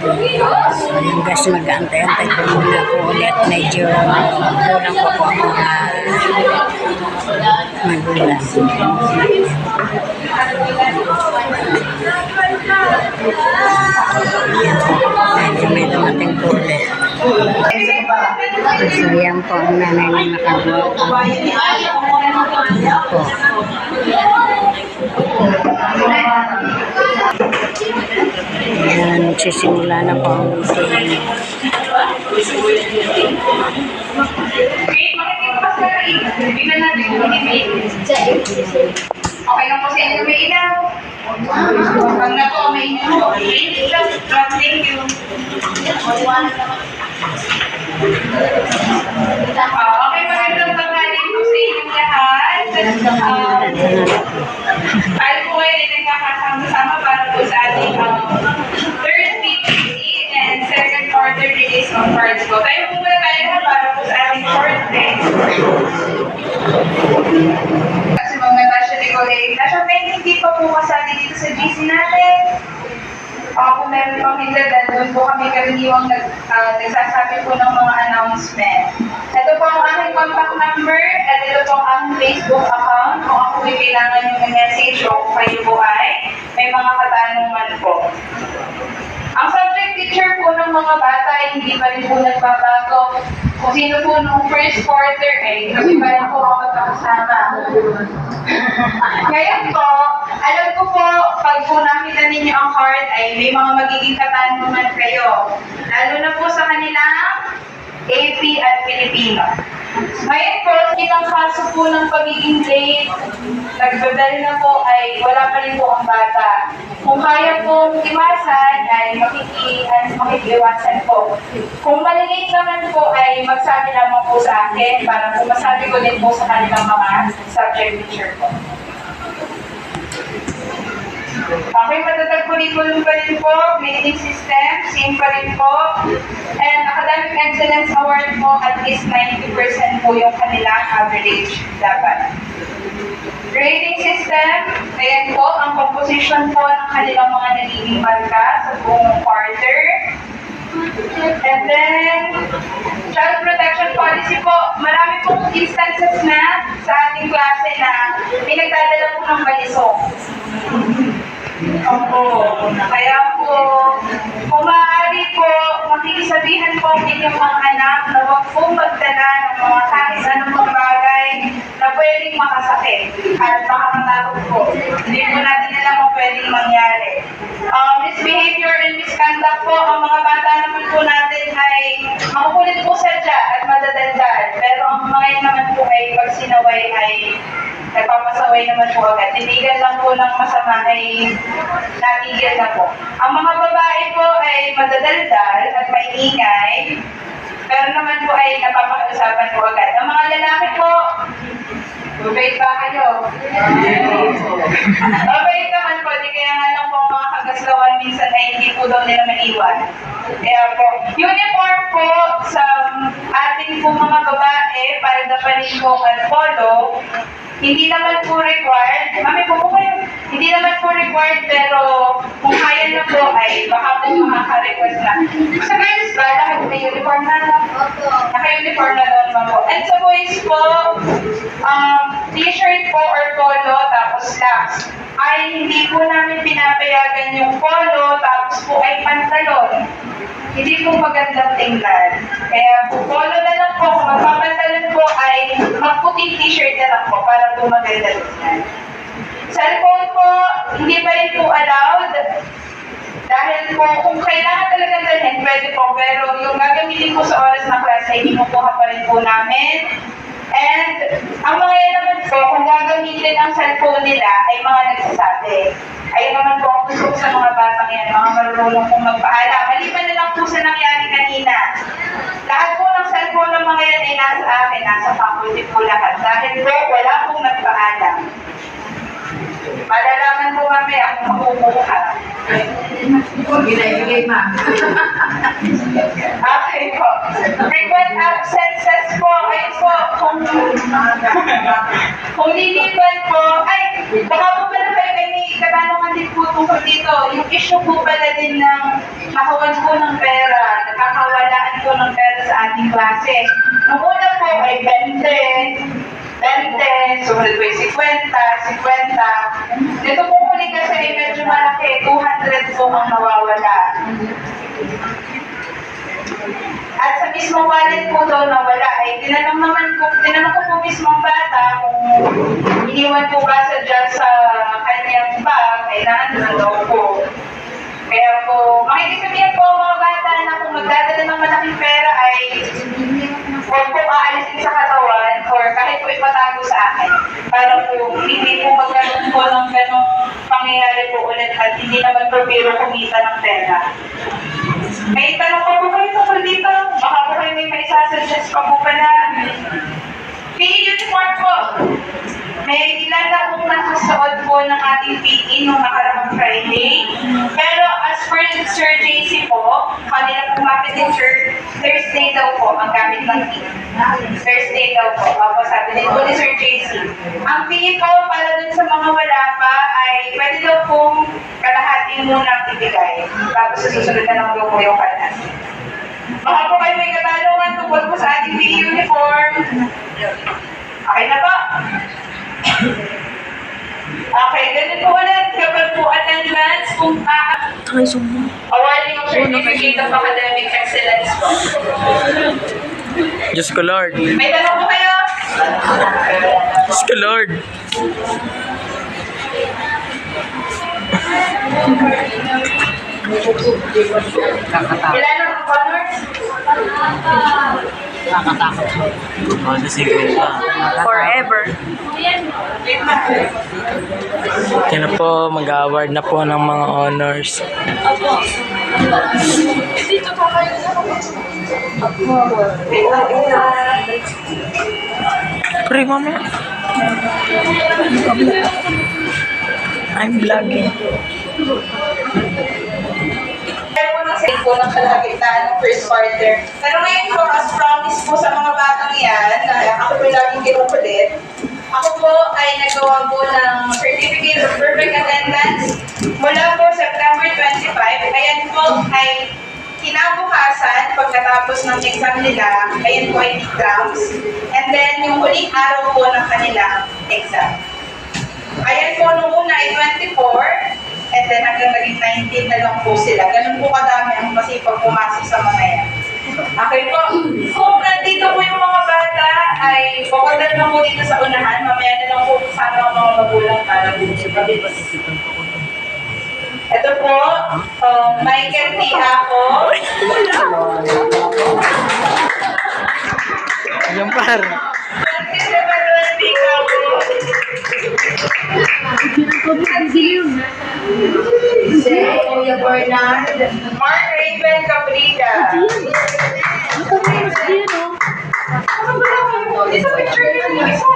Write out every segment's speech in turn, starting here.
So yung guys, mag-antay-antay ko muna po ulit. Medyo kulang po po ang mga magulang. Medyo may dumating po ulit. So yan po ang nanay na nakagawa po. Yan po. Yan, magsisimula na po ang meeting. Okay lang po sa inyo may ilaw. Pag na po may ilaw. Thank you. Okay, magandang tanghali po sa inyong lahat. Tayo po ay nagkakasama-sama para po sa ating third PPC and second quarter release of cards po. Tayo po muna tayo para po sa ating short test. Kasi mga Natasha Nicolay, Natasha, may hindi pa po kasali dito sa GC natin. Kung meron pang hindi, dahil doon po kami karaniwang nagsasabi po ng mga announcement. Ito po ang aking contact number at ito po ang Facebook account. Kung ako may kailangan yung message o kung kayo po ay may mga katanungan po. Ang subject teacher po ng mga bata ay hindi pa rin po nagbabago. Kung sino po nung first quarter ay kami pa rin po ako magkakasama. Ngayon po, alam ko po, pag po nakita ninyo ang card ay may mga magiging katanungan kayo. Lalo na po sa kanilang AP at Pilipino. Ngayon po, ilang kaso po ng pagiging late, nagbabel na po ay wala pa rin po ang bata. Kung kaya pong iwasan ay makikiwasan po. Kung malilate naman po ay magsabi lamang po sa akin para po masabi ko din po sa kanilang mga subject teacher po. Okay, matatag curriculum pa rin po, grading system, same pa rin po, and academic excellence award po at least 90% po yung kanilang average dapat. Grading system, ayan po, ang composition po ng kanilang mga nagiging marka sa buong quarter. And then, child protection policy po, marami pong instances na sa ating klase na may nagdadala po ng balisong. Opo. Kaya po, kung maaari po, makikisabihan po ang inyong mga anak na huwag po magdala ng mga kahit anong bagay na pwedeng makasakit at makakatakot po. Hindi po natin alam kung pwedeng mangyari. Misbehavior and misconduct po, ang mga bata naman po natin ay makukulit po sadya at madadaldal. Pero ang mga yun naman po ay pag sinaway ay nagpapasaway naman po agad. Tinigan lang po ng masama ay natigil na po. Ang mga babae po ay madadaldal at maingay, pero naman po ay napapakiusapan po agad. Ang mga lalaki po, mabait ba kayo? Mabait naman po, di kaya nga lang po mga kagaslawan minsan ay hindi po daw nila maiwan. Kaya po, uniform po sa ating po mga babae, para dapanin po at polo, hindi naman po required. Mami po kayo. Hindi naman po required, pero kung kaya na po ay baka po makaka-request na. Sa girls ba, lahat may uniform na lang? Naka-uniform na doon naman po. And sa boys po, t-shirt po or polo, tapos slacks. Ay hindi po namin pinapayagan yung polo, tapos po ay pantalon. Hindi po magandang tingnan. Kaya po, polo na lang po. Kung magpapantalon po ay magputing t-shirt na lang po para po maganda tingnan. Cellphone po, hindi pa rin po allowed. Dahil po, kung kailangan talagang dalhin, pwede po. Pero yung gagamitin po sa oras ng klase, hindi mo po pa rin po namin. And ang mga yan naman po, kung gagamitin ang cellphone nila, ay mga nagsasabi. Ayun naman po ang gusto ko sa mga batang yan, mga marunong pong magpaalam. Maliban na lang po sa nangyari kanina. Lahat po ng cellphone ng mga yan ay nasa akin, nasa faculty po lahat. Dahil po, wala pong nagpaalam. Malalaman po kami ang makukuha. Ginay-gigay, ma'am. Okay po. Frequent absences po, ay po, kung liliban po, ay, baka po pala kayo may katanungan din po tungkol dito. Yung issue po pala din ng nakawan po ng pera, nakakawalaan po ng pera sa ating klase. Nung una po ay 20, sumunod po ay 50. Dito po huli kasi ay medyo malaki, 200 po ang nawawala. At sa mismong wallet po daw nawala, ay tinanong ko po mismong bata kung iniwan po ba sa kanyang bag, ay nandun daw po. Kaya po, makikisabihan po ang mga bata na kung magdadala ng malaking pera ay huwag po aalisin sa katawan or kahit po ipatago sa akin para po hindi po magkaroon po ng ganong pangyayari po ulit at hindi naman po biro kumita ng pera. May tanong pa po kayo tungkol dito. Baka po kayo may maisasuggest pa po pala. PE uniform po. May ilan na pong nakasuot po ng ating PE nung nakaraang Friday. Pero as per Sir JC po, kanila po marketing Thursday daw po ang gamit ng PE. Thursday daw po. Opo, sabi nito ni Sir JC. Ang PE po para dun sa mga wala pa ay pwede daw pong kalahati muna ibigay. Tapos susunod na lang daw po yung kalas. Baka po kayo may katanungan tungkol po sa ating PE uniform. Okay na po. Okay, ganun po ulit. Kapag po attendance, kung awarding of certificate of academic excellence po. Diyos ko Lord. May tanong po kayo? Diyos ko Lord. Ilan ang honors? Nakakatakot. Ano siguro pa. Forever. Kaya na po, mag-award na po ng mga honors. Pre, mamaya. I'm vlogging. Pero po nang sabi po ng kalagitnaan ng first quarter. Pero ngayon po, as promised po sa mga batang yan, na ako po laging kinukulit, ako po ay nagawa po ng Certificate of Perfect Attendance mula po September 25. Ayan po ay kinabukasan, pagkatapos ng exam nila, ayan po ay exams. And then, yung huling araw po ng kanilang exam. Ayan po, nung una ay 24, and then hanggang naging 19 na lang po sila. Ganun po kadami ang masipag pumasok sa mga yan. Okay po. Kung nandito po yung mga bata, ay pupunta lang po dito sa unahan. Mamaya na lang po sana ang mga magulang para dito. Ito po, Michael T. Ako. Yung par. Kuya Bernard. Mark Raven Cabrita. Ito picture niyo yung isa.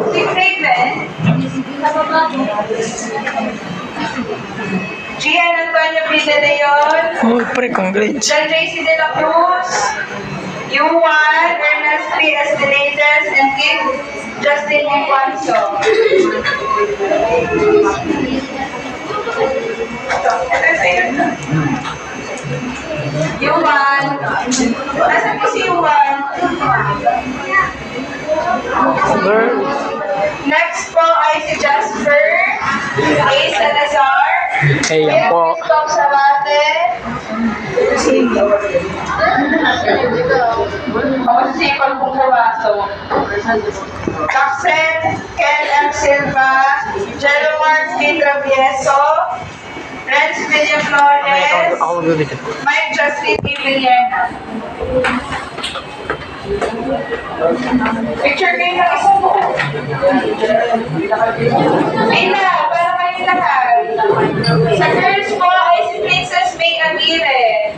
Si Raven. Gian Antonio Pide de Leon. Oh, pre, congrats. John J.C. de la Cruz. Yuan, Ernest P. Estelades, and Kim Justin Juanso. Yuan. Nasaan po si Yuan? Next po ay si Jasper A. Salazar. Hey, yan po. Stop Sabate. Ako si Sipag pong Kawaso. Jackson Ken M. Silva. Jelomar P. Travieso. Renz William Flores. Ako magbibigay. Mike Justin P. Villena. Picture kayo ng isang buo. Ayla, para kayo lahat. Sa girls po ay si Princess May Aguirre.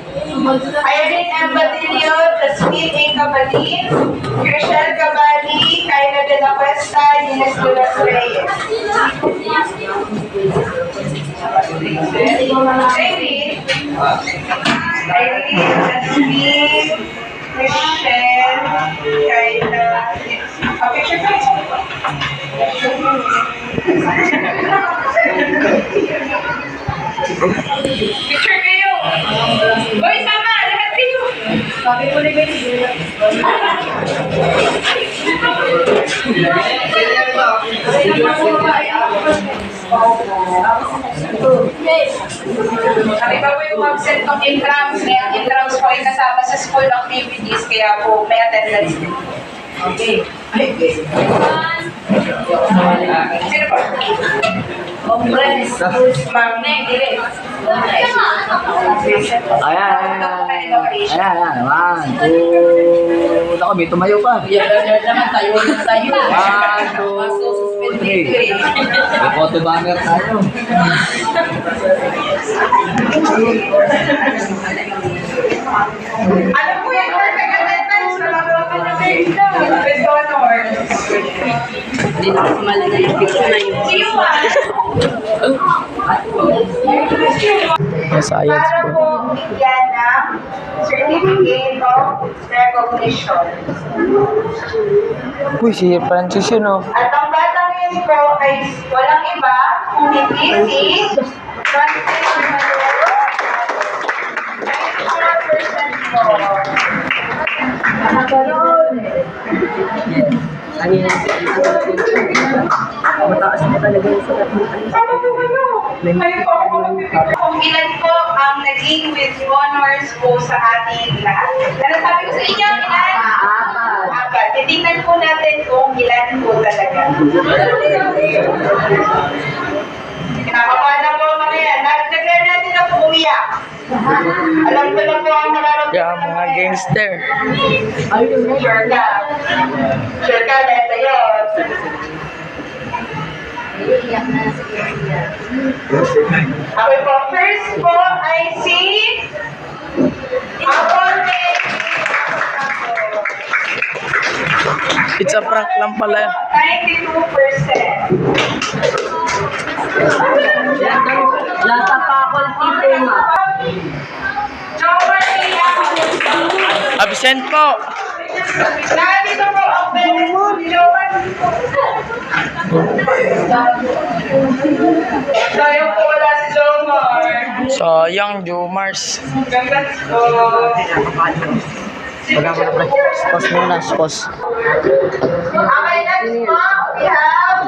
Irene M. Badillo, Jasmine A. Cabalin, Chriselle Cabali, Kyla de la Cuesta, Ines de los Reyes. Irene, Jasmine, Michelle, Kyla, picture ka. Picture kayo. Boy, sama. Lahat kayo. Sabi ko na Sabi ba po yung absent ng intrams? Kaya ang intrams po ay kasama sa school activities. Kaya po may attendance din. Okay. Sino po? Homeless. Ma'am, dili. Ayan. One, two. Naku, may tumayo pa. Tayo. 1, 2, 3. May photo banner tayo. Ano po yung perfect attendance? With honor. Hindi na ako malala yung picture na yun. See you, ma'am. May science Para po. po bigyan ng certificate of recognition. Uy, si Francis yun oh. At ang batang yun po ay walang iba kung hindi si Francis Manuel. 94% po. Mataas na talaga yung sukat mo. Ano po kayo? Kayo po ako magpipigil. Kung ilan po ang naging with honors po sa ating lahat. Ano sabi ko sa inyo? Ilan? Apat. Titingnan po natin kung ilan po talaga. Nakapana po mga yan. Naglagan natin na po umiyak. Alam ko na po ang nararamdaman. Yeah, mga gangster. Sure ka. Sure ka, neto yun. Okay po, first po ay si Aponte. It's a prank lang pala. 92%. Lata pa ako tipo ma. Joker Tia. Absent po. Nandito po ang benefit ni Joker. Tayo po wala si Jomar. Sayang, Jomars. Congrats po. Pause muna, pause. Okay, next po, we have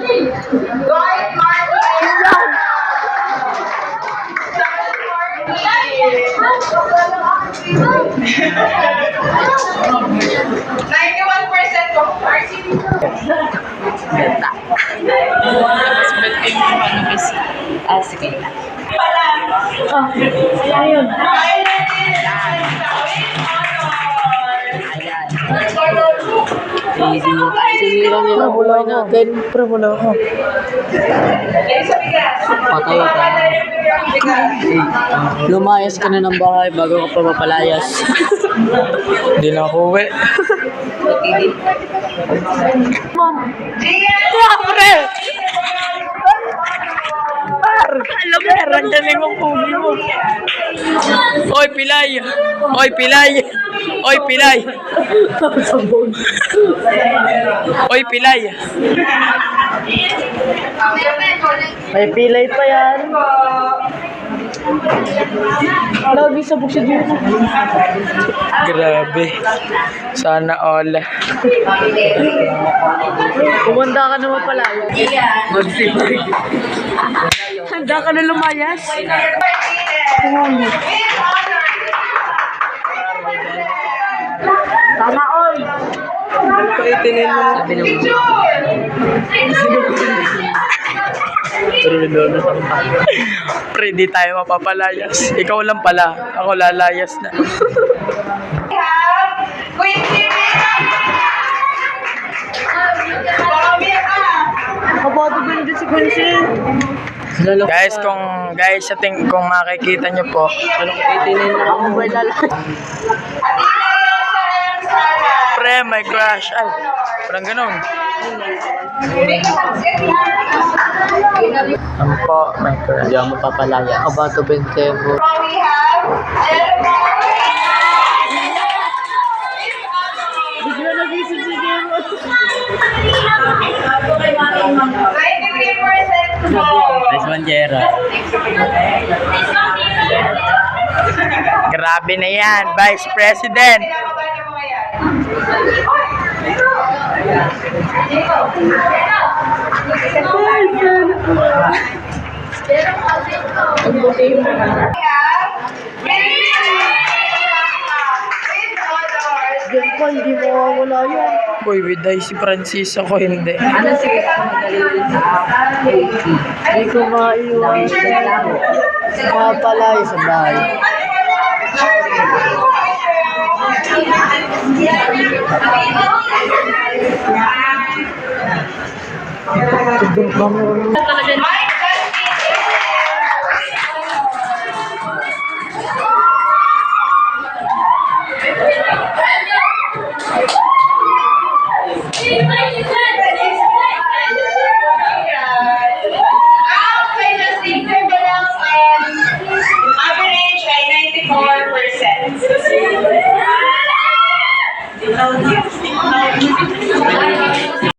Lloyd Martin. Martin. 91% po. Martin. Sige. Pala. Ayun. Kaya natin. Sinira nila buhay natin. Pre, wala ako. Patay ka. Lumayas ka na ng bahay bago ka pa mapalayas. Hindi na ako uwi. Pre! Alam mo, randanin mo pugi mo. Oy, pilay! Oy, pilay! Oy, pilay! Oy, pilay! May pilay pa yan. Lagi sa buksid yun. Grabe. Sana all. Kumanda ka naman pala. Handa ka na lumayas. Sana all. Paitinin mo. Pre, di tayo mapapalayas. Ikaw lang pala. Ako lalayas na. We have Queen Sirena. Kabato ba yun si Quincy? Guys, kung makikita nyo po, Ako ba'y lalaki? pre, may crush. Ay, parang ganun. Ano po, may crush. Hindi ako mapapalaya. Kabato ba yun tempo? We have Jennifer. Bigla nagising si Jemo. 93% Vice Manjera. Grabe na yan, Vice President. Kinakabahan ng mga yan. Diyan pa, hindi mawawala yan. Boy, with si Francis ako hindi. Hindi ko maiwan. Mapalay sa bahay. Mike average ay 94%.